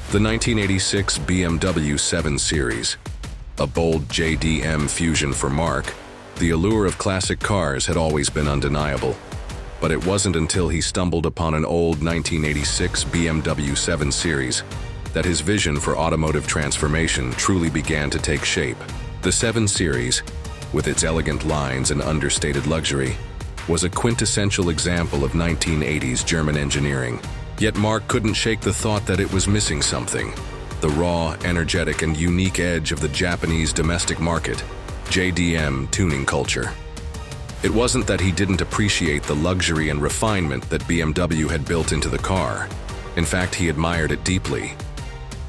The 1986 BMW 7 Series, a bold JDM fusion for Mark, the allure of classic cars had always been undeniable. But it wasn't until he stumbled upon an old 1986 BMW 7 Series that his vision for automotive transformation truly began to take shape. The 7 Series, with its elegant lines and understated luxury, was a quintessential example of 1980s German engineering. Yet Mark couldn't shake the thought that it was missing something: the raw, energetic, and unique edge of the Japanese domestic market, JDM tuning culture. It wasn't that he didn't appreciate the luxury and refinement that BMW had built into the car. In fact, he admired it deeply.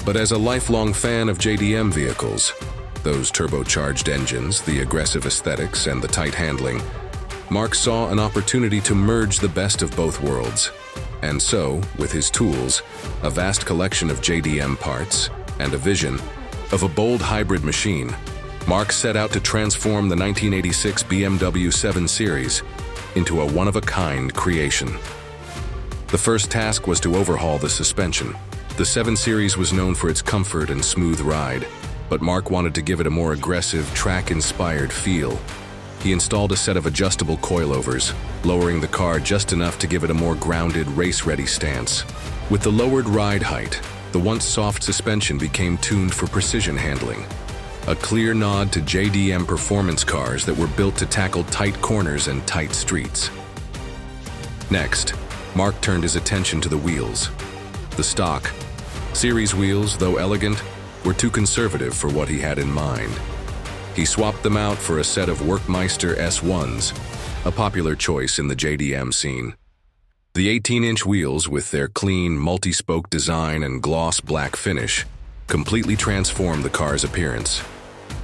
But as a lifelong fan of JDM vehicles, those turbocharged engines, the aggressive aesthetics, and the tight handling, Mark saw an opportunity to merge the best of both worlds. And so, with his tools, a vast collection of JDM parts, and a vision of a bold hybrid machine, Mark set out to transform the 1986 BMW 7 Series into a one-of-a-kind creation. The first task was to overhaul the suspension. The 7 Series was known for its comfort and smooth ride, but Mark wanted to give it a more aggressive, track-inspired feel. He installed a set of adjustable coilovers, lowering the car just enough to give it a more grounded, race-ready stance. With the lowered ride height, the once soft suspension became tuned for precision handling, a clear nod to JDM performance cars that were built to tackle tight corners and tight streets. Next, Mark turned his attention to the wheels. The stock Series wheels, though elegant, were too conservative for what he had in mind. He swapped them out for a set of Werkmeister S1s, a popular choice in the JDM scene. The 18-inch wheels, with their clean, multi-spoke design and gloss black finish, completely transformed the car's appearance.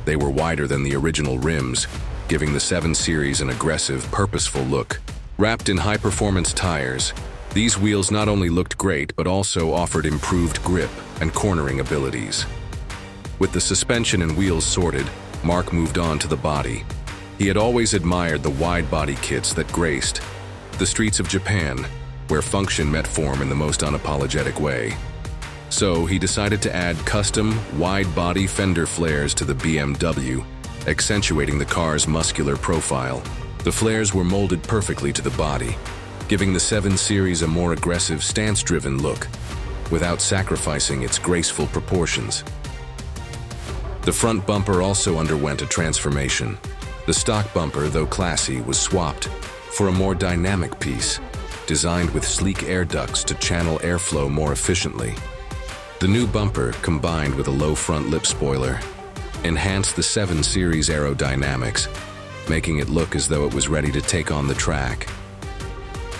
They were wider than the original rims, giving the 7 Series an aggressive, purposeful look. Wrapped in high-performance tires, these wheels not only looked great but also offered improved grip and cornering abilities. With the suspension and wheels sorted, Mark moved on to the body. He had always admired the wide-body kits that graced the streets of Japan, where function met form in the most unapologetic way. So he decided to add custom, wide-body fender flares to the BMW, accentuating the car's muscular profile. The flares were molded perfectly to the body, giving the 7 Series a more aggressive, stance-driven look, without sacrificing its graceful proportions. The front bumper also underwent a transformation. The stock bumper, though classy, was swapped for a more dynamic piece, designed with sleek air ducts to channel airflow more efficiently. The new bumper, combined with a low front lip spoiler, enhanced the 7 Series aerodynamics, making it look as though it was ready to take on the track.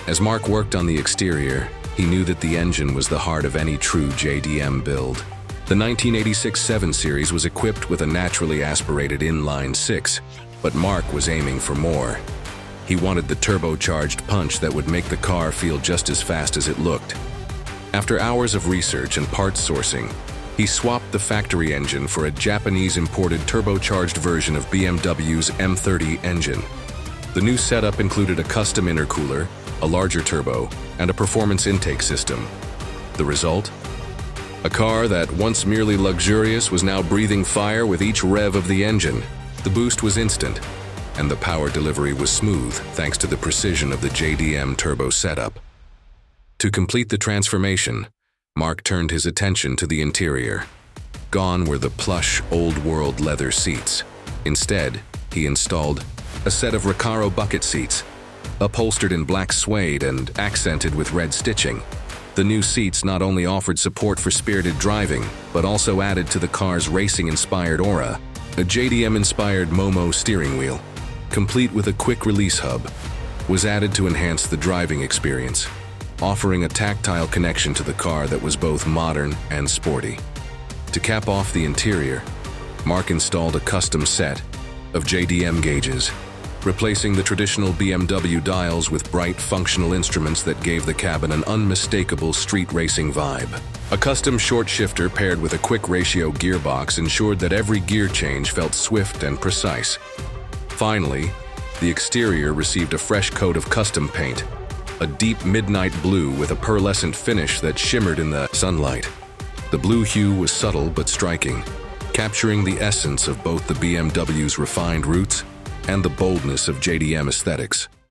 As Mark worked on the exterior, he knew that the engine was the heart of any true JDM build. The 1986 7 Series was equipped with a naturally aspirated inline 6, but Mark was aiming for more. He wanted the turbocharged punch that would make the car feel just as fast as it looked. After hours of research and parts sourcing, he swapped the factory engine for a Japanese-imported turbocharged version of BMW's M30 engine. The new setup included a custom intercooler, a larger turbo, and a performance intake system. The result? A car that, once merely luxurious, was now breathing fire with each rev of the engine. The boost was instant, and the power delivery was smooth thanks to the precision of the JDM turbo setup. To complete the transformation, Mark turned his attention to the interior. Gone were the plush, old-world leather seats. Instead, he installed a set of Recaro bucket seats, upholstered in black suede and accented with red stitching. The new seats not only offered support for spirited driving, but also added to the car's racing-inspired aura. A JDM-inspired Momo steering wheel, complete with a quick-release hub, was added to enhance the driving experience, offering a tactile connection to the car that was both modern and sporty. To cap off the interior, Mark installed a custom set of JDM gauges, replacing the traditional BMW dials with bright, functional instruments that gave the cabin an unmistakable street racing vibe. A custom short shifter paired with a quick ratio gearbox ensured that every gear change felt swift and precise. Finally, the exterior received a fresh coat of custom paint, a deep midnight blue with a pearlescent finish that shimmered in the sunlight. The blue hue was subtle but striking, capturing the essence of both the BMW's refined roots and the boldness of JDM aesthetics.